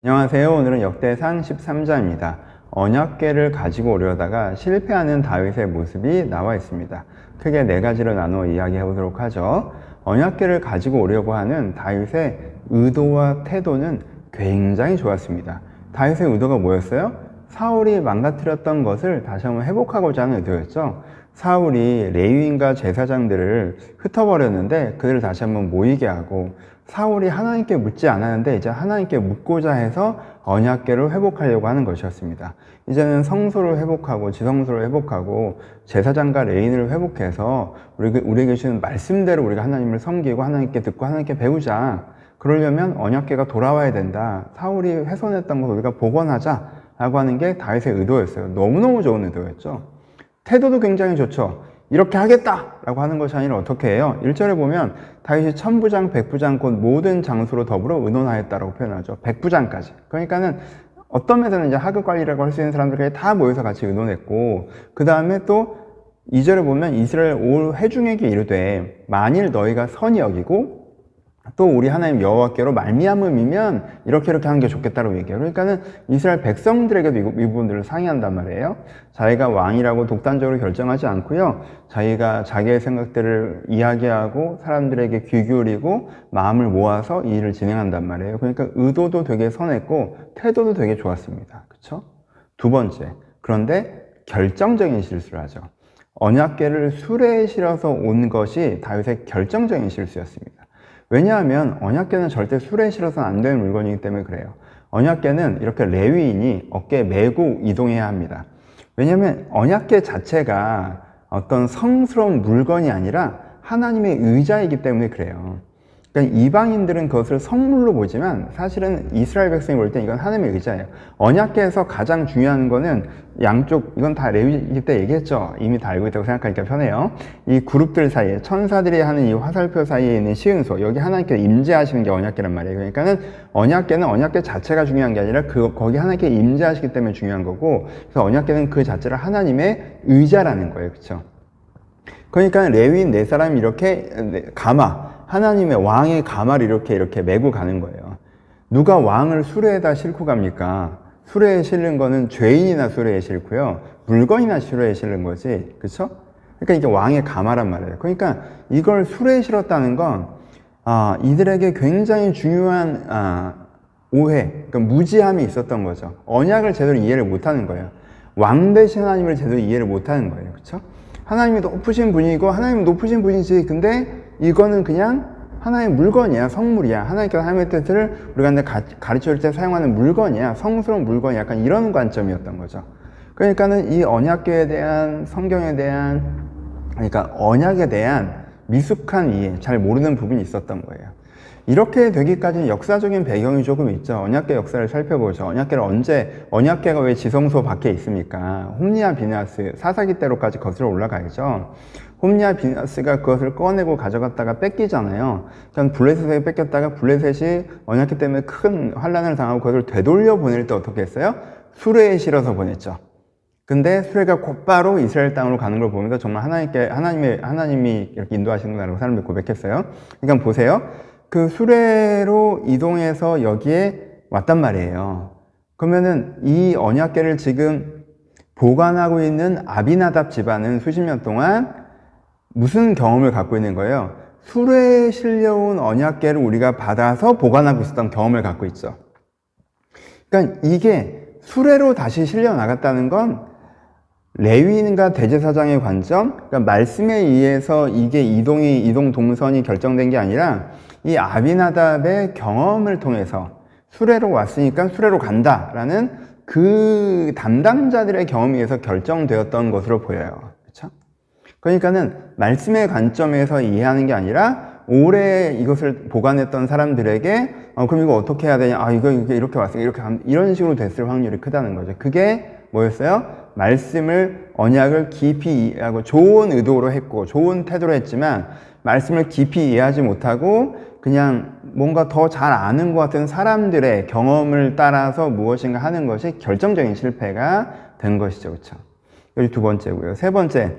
안녕하세요. 오늘은 역대상 13장입니다. 언약궤를 가지고 오려다가 실패하는 다윗의 모습이 나와 있습니다. 크게 네 가지로 나누어 이야기해 보도록 하죠. 언약궤를 가지고 오려고 하는 다윗의 의도와 태도는 굉장히 좋았습니다. 다윗의 의도가 뭐였어요? 사울이 망가뜨렸던 것을 다시 한번 회복하고자 하는 의도였죠. 사울이 레위인과 제사장들을 흩어버렸는데 그들을 다시 한번 모이게 하고, 사울이 하나님께 묻지 않았는데 이제 하나님께 묻고자 해서 언약궤를 회복하려고 하는 것이었습니다. 이제는 성소를 회복하고 지성소를 회복하고 제사장과 레위인을 회복해서 우리에게 주신 말씀대로 우리가 하나님을 섬기고 하나님께 듣고 하나님께 배우자. 그러려면 언약궤가 돌아와야 된다. 사울이 훼손했던 것을 우리가 복원하자 라고 하는 게 다윗의 의도였어요. 너무너무 좋은 의도였죠. 태도도 굉장히 좋죠. 이렇게 하겠다 라고 하는 것이 아니라 어떻게 해요? 1절에 보면 다윗이 천부장, 백부장 곧 모든 장소로 더불어 의논하였다라고 표현하죠. 백부장까지. 그러니까는 어떤 면에서는 이제 하급 관리라고 할 수 있는 사람들까지 다 모여서 같이 의논했고, 그 다음에 또 2절에 보면 이스라엘 올 회중에게 이르되 만일 너희가 선히 여기고 또 우리 하나님 여호와께로 말미암음이면 이렇게 하는 게 좋겠다고 얘기해요. 그러니까는 이스라엘 백성들에게도 이 부분들을 상의한단 말이에요. 자기가 왕이라고 독단적으로 결정하지 않고요, 자기가 자기의 생각들을 이야기하고 사람들에게 귀 기울이고 마음을 모아서 이 일을 진행한단 말이에요. 그러니까 의도도 되게 선했고 태도도 되게 좋았습니다. 그렇죠? 두 번째, 그런데 결정적인 실수를 하죠. 언약궤를 수레에 실어서 온 것이 다윗의 결정적인 실수였습니다. 왜냐하면 언약궤는 절대 수레에 실어서는 안 되는 물건이기 때문에 그래요. 언약궤는 이렇게 레위인이 어깨에 메고 이동해야 합니다. 왜냐하면 언약궤 자체가 어떤 성스러운 물건이 아니라 하나님의 의자이기 때문에 그래요. 그러니까 이방인들은 그것을 성물로 보지만 사실은 이스라엘 백성이 볼 때 이건 하나님의 의자예요. 언약궤에서 가장 중요한 거는 양쪽, 이건 다 레위기 때 얘기했죠. 이미 다 알고 있다고 생각하니까 편해요. 이 그룹들 사이에, 천사들이 하는 이 화살표 사이에 있는 시은소, 여기 하나님께서 임재하시는 게 언약궤란 말이에요. 그러니까는 언약궤는 언약궤 자체가 중요한 게 아니라 거기 하나님께 임재하시기 때문에 중요한 거고, 그래서 언약궤는 그 자체를 하나님의 의자라는 거예요. 그렇죠? 그러니까 레위인 네 사람이 이렇게 하나님의 왕의 가마를 이렇게 메고 가는 거예요. 누가 왕을 수레에다 싣고 갑니까? 수레에 실는 거는 죄인이나 수레에 싣고요, 물건이나 수레에 실는 거지. 그렇죠? 그러니까 이게 왕의 가마란 말이에요. 그러니까 이걸 수레에 실었다는 건 이들에게 굉장히 중요한 오해, 그러니까 무지함이 있었던 거죠. 언약을 제대로 이해를 못하는 거예요. 왕 대신 하나님을 제대로 이해를 못하는 거예요. 그렇죠? 하나님이 높으신 분이고 하나님은 높으신 분이지, 근데 이거는 그냥 하나의 물건이야, 성물이야. 하나님께서 하나님의 뜻을 우리가 가르칠 때 사용하는 물건이야, 성스러운 물건이야. 약간 이런 관점이었던 거죠. 그러니까는 이 언약궤에 대한, 성경에 대한, 그러니까 언약에 대한 미숙한 이해, 잘 모르는 부분이 있었던 거예요. 이렇게 되기까지는 역사적인 배경이 조금 있죠. 언약궤 역사를 살펴보죠. 언약궤가 왜 지성소 밖에 있습니까? 홈리와 비느하스, 사사기 때로까지 거슬러 올라가야죠. 홈리와 비느하스가 그것을 꺼내고 가져갔다가 뺏기잖아요. 그러니까 블레셋에 뺏겼다가 블레셋이 언약궤 때문에 큰 환란을 당하고 그것을 되돌려 보낼 때 어떻게 했어요? 수레에 실어서 보냈죠. 근데 수레가 곧바로 이스라엘 땅으로 가는 걸 보면서 정말 하나님이 이렇게 인도하시는구나라고 사람들이 고백했어요. 그러니까 보세요. 그 수레로 이동해서 여기에 왔단 말이에요. 그러면은 이 언약궤를 지금 보관하고 있는 아비나답 집안은 수십 년 동안 무슨 경험을 갖고 있는 거예요? 수레에 실려온 언약궤를 우리가 받아서 보관하고 있었던 경험을 갖고 있죠. 그러니까 이게 수레로 다시 실려 나갔다는 건 레위인과 대제사장의 관점, 그러니까 말씀에 의해서 이게 이동 동선이 결정된 게 아니라 이 아비나답의 경험을 통해서 수레로 왔으니까 수레로 간다라는 그 담당자들의 경험에 의해서 결정되었던 것으로 보여요. 그렇죠? 그러니까는 말씀의 관점에서 이해하는 게 아니라 오래 이것을 보관했던 사람들에게 그럼 이거 어떻게 해야 되냐? 이거 이렇게 왔으니까 이런 식으로 됐을 확률이 크다는 거죠. 그게 뭐였어요? 말씀을, 언약을 깊이 이해하고 좋은 의도로 했고 좋은 태도로 했지만 말씀을 깊이 이해하지 못하고 그냥 뭔가 더 잘 아는 것 같은 사람들의 경험을 따라서 무엇인가 하는 것이 결정적인 실패가 된 것이죠. 그렇죠? 여기 두 번째고요. 세 번째,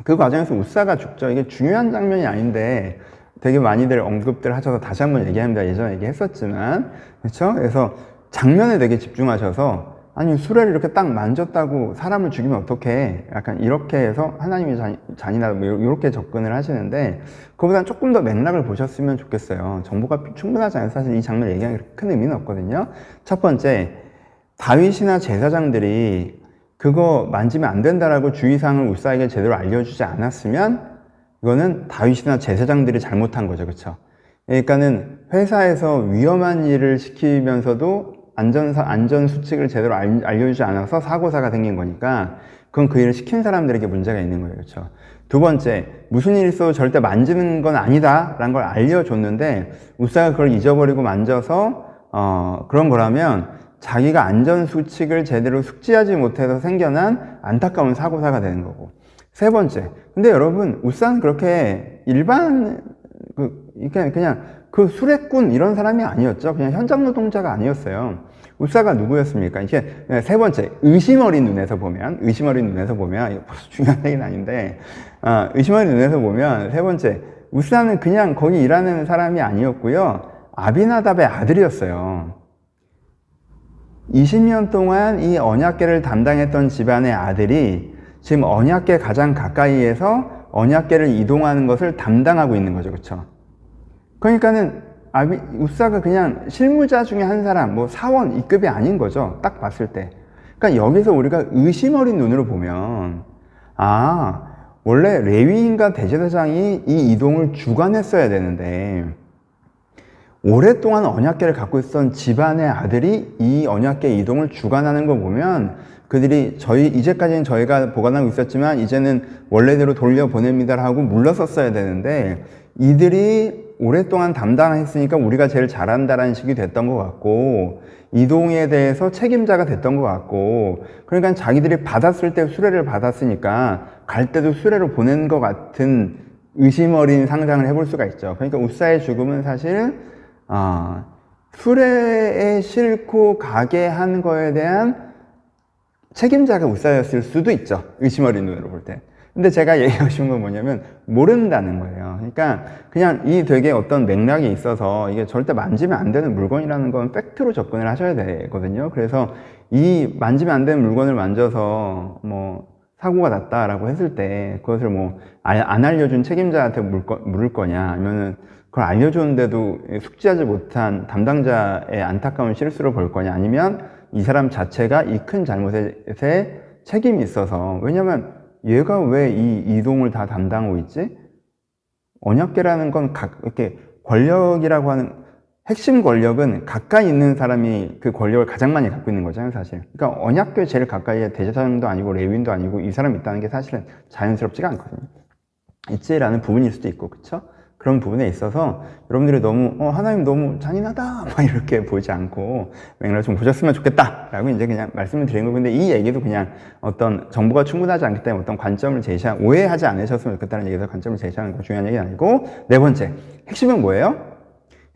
그 과정에서 우사가 죽죠. 이게 중요한 장면이 아닌데 되게 많이들 언급들 하셔서 다시 한번 얘기합니다. 예전에 얘기했었지만, 그렇죠? 그래서 장면에 되게 집중하셔서 아니 수레를 이렇게 딱 만졌다고 사람을 죽이면 어떡해, 약간 이렇게 해서 하나님이 잔인하다 뭐 이렇게 접근을 하시는데, 그거보다는 조금 더 맥락을 보셨으면 좋겠어요. 정보가 충분하지 않아서 사실 이 장면 얘기하기 큰 의미는 없거든요. 첫 번째, 다윗이나 제사장들이 그거 만지면 안 된다라고 주의사항을 우사에게 제대로 알려주지 않았으면 이거는 다윗이나 제사장들이 잘못한 거죠. 그렇죠? 그러니까는 회사에서 위험한 일을 시키면서도 안전 수칙을 제대로 알려주지 않아서 사고사가 생긴 거니까 그건 그 일을 시킨 사람들에게 문제가 있는 거예요. 그렇죠? 두 번째, 무슨 일이 있어도 절대 만지는 건 아니다 라는 걸 알려줬는데 우사가 그걸 잊어버리고 만져서 그런 거라면 자기가 안전 수칙을 제대로 숙지하지 못해서 생겨난 안타까운 사고사가 되는 거고. 세 번째, 근데 여러분 우사는 그렇게 일반 그냥 그 수레꾼 이런 사람이 아니었죠. 그냥 현장 노동자가 아니었어요. 우사가 누구였습니까? 이게 세 번째, 의심 어린 눈에서 보면 이거 중요한 얘기는 아닌데 의심 어린 눈에서 보면 세 번째, 우사는 그냥 거기 일하는 사람이 아니었고요. 아비나답의 아들이었어요. 20년 동안 이 언약궤를 담당했던 집안의 아들이 지금 언약궤 가장 가까이에서 언약궤를 이동하는 것을 담당하고 있는 거죠. 그렇죠? 그러니까는 우사가 그냥 실무자 중에 한 사람, 뭐 사원 이급이 아닌 거죠. 딱 봤을 때. 그러니까 여기서 우리가 의심 어린 눈으로 보면 원래 레위인과 대제사장이 이 이동을 주관했어야 되는데 오랫동안 언약궤를 갖고 있었던 집안의 아들이 이 언약궤 이동을 주관하는 거 보면 그들이 이제까지는 저희가 보관하고 있었지만 이제는 원래대로 돌려보냅니다 하고 물러섰어야 되는데 이들이 오랫동안 담당했으니까 우리가 제일 잘한다라는 식이 됐던 것 같고 이동에 대해서 책임자가 됐던 것 같고, 그러니까 자기들이 받았을 때 수레를 받았으니까 갈 때도 수레로 보낸 것 같은 의심 어린 상상을 해볼 수가 있죠. 그러니까 우사의 죽음은 사실 수레에 싣고 가게 한 거에 대한 책임자가 우사였을 수도 있죠. 의심 어린 눈으로 볼 때. 근데 제가 얘기하고 싶은 건 뭐냐면 모른다는 거예요. 그러니까 그냥 이 되게 어떤 맥락이 있어서 이게 절대 만지면 안 되는 물건이라는 건 팩트로 접근을 하셔야 되거든요. 그래서 이 만지면 안 되는 물건을 만져서 뭐 사고가 났다라고 했을 때 그것을 뭐 안 알려준 책임자한테 물을 거냐, 아니면은 그걸 알려줬는데도 숙지하지 못한 담당자의 안타까운 실수로 볼 거냐, 아니면 이 사람 자체가 이 큰 잘못에 책임이 있어서, 왜냐면 얘가 왜 이 이동을 다 담당하고 있지? 언약궤라는 건 이렇게 권력이라고 하는 핵심 권력은 가까이 있는 사람이 그 권력을 가장 많이 갖고 있는 거잖아요, 사실. 그러니까 언약궤 제일 가까이에 대제사장도 아니고 레위인도 아니고 이 사람이 있다는 게 사실은 자연스럽지가 않거든요. 있지라는 부분일 수도 있고, 그쵸? 그런 부분에 있어서 여러분들이 너무 하나님 너무 잔인하다 막 이렇게 보지 않고 맥락을 좀 보셨으면 좋겠다 라고 이제 그냥 말씀을 드린 거고, 근데 이 얘기도 그냥 어떤 정보가 충분하지 않기 때문에 어떤 관점을 오해하지 않으셨으면 좋겠다는 얘기에서 관점을 제시하는 거 중요한 얘기는 아니고, 네 번째, 핵심은 뭐예요?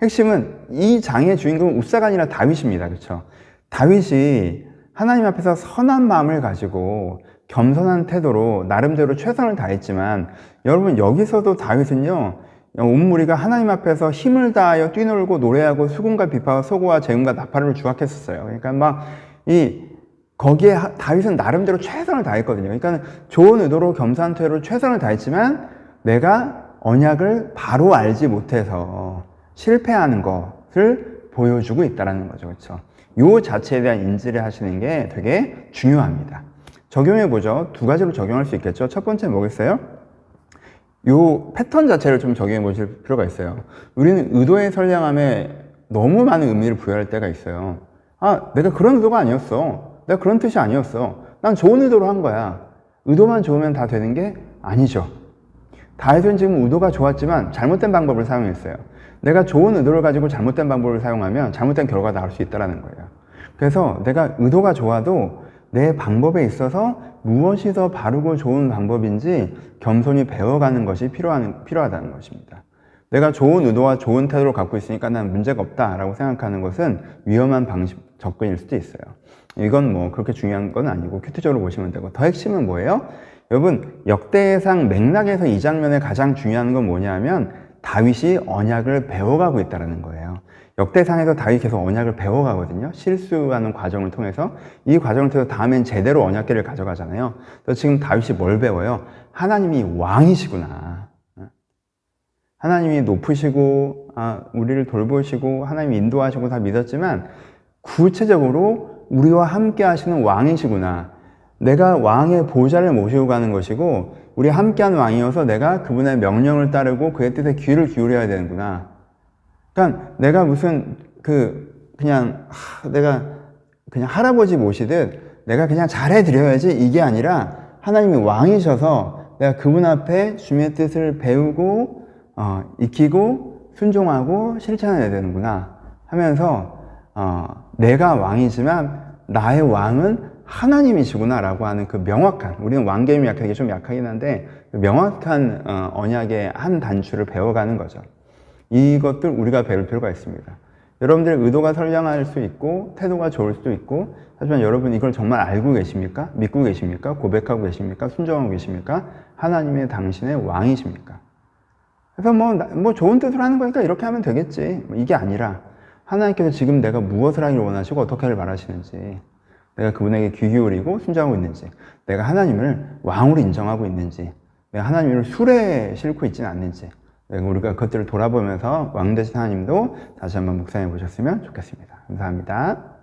핵심은 이 장의 주인공은 우사가 아니라 다윗입니다. 그렇죠? 다윗이 하나님 앞에서 선한 마음을 가지고 겸손한 태도로 나름대로 최선을 다했지만, 여러분 여기서도 다윗은요, 온 무리가 하나님 앞에서 힘을 다하여 뛰놀고 노래하고 수금과 비파와 소고와 재금과 나팔을 주악했었어요. 그러니까 거기에 다윗은 나름대로 최선을 다했거든요. 그러니까 좋은 의도로 겸손한 태도로 최선을 다했지만 내가 언약을 바로 알지 못해서 실패하는 것을 보여주고 있다는 거죠. 그렇죠? 요 자체에 대한 인지를 하시는 게 되게 중요합니다. 적용해 보죠. 두 가지로 적용할 수 있겠죠. 첫 번째 뭐겠어요? 요 패턴 자체를 좀 적용해 보실 필요가 있어요. 우리는 의도의 선량함에 너무 많은 의미를 부여할 때가 있어요. 내가 그런 의도가 아니었어. 내가 그런 뜻이 아니었어. 난 좋은 의도로 한 거야. 의도만 좋으면 다 되는 게 아니죠. 다윗은 지금 의도가 좋았지만 잘못된 방법을 사용했어요. 내가 좋은 의도를 가지고 잘못된 방법을 사용하면 잘못된 결과가 나올 수 있다는 거예요. 그래서 내가 의도가 좋아도 내 방법에 있어서 무엇이 더 바르고 좋은 방법인지 겸손히 배워가는 것이 필요하다는 것입니다. 내가 좋은 의도와 좋은 태도를 갖고 있으니까 난 문제가 없다라고 생각하는 것은 위험한 접근일 수도 있어요. 이건 뭐 그렇게 중요한 건 아니고 큐티적으로 보시면 되고, 더 핵심은 뭐예요? 여러분, 역대상 맥락에서 이 장면에 가장 중요한 건 뭐냐면 다윗이 언약을 배워가고 있다는 거예요. 역대상에서 다윗이 계속 언약을 배워가거든요. 실수하는 과정을 통해서. 이 과정을 통해서 다음엔 제대로 언약궤를 가져가잖아요. 그래서 지금 다윗이 뭘 배워요? 하나님이 왕이시구나. 하나님이 높으시고 우리를 돌보시고 하나님이 인도하시고 다 믿었지만 구체적으로 우리와 함께 하시는 왕이시구나. 내가 왕의 보좌를 모시고 가는 것이고 우리 함께하는 왕이어서 내가 그분의 명령을 따르고 그의 뜻에 귀를 기울여야 되는구나. 그러니까 내가 무슨 내가 그냥 할아버지 모시듯 내가 그냥 잘해드려야지 이게 아니라 하나님이 왕이셔서 내가 그분 앞에 주님의 뜻을 배우고 익히고 순종하고 실천해야 되는구나 하면서 내가 왕이지만 나의 왕은 하나님이시구나 라고 하는 그 명확한, 우리는 왕개념이 좀 약하긴 한데 명확한 언약의 한 단추를 배워가는 거죠. 이것들 우리가 배울 필요가 있습니다. 여러분들의 의도가 선량할 수 있고 태도가 좋을 수도 있고, 하지만 여러분 이걸 정말 알고 계십니까? 믿고 계십니까? 고백하고 계십니까? 순종하고 계십니까? 하나님의 당신의 왕이십니까? 그래서 뭐 좋은 뜻으로 하는 거니까 이렇게 하면 되겠지, 이게 아니라 하나님께서 지금 내가 무엇을 하기를 원하시고 어떻게 하길 바라시는지, 내가 그분에게 귀 기울이고 순종하고 있는지, 내가 하나님을 왕으로 인정하고 있는지, 내가 하나님을 술에 싣고 있지는 않는지, 우리가 그것들을 돌아보면서 왕 되신 하나님도 다시 한번 묵상해 보셨으면 좋겠습니다. 감사합니다.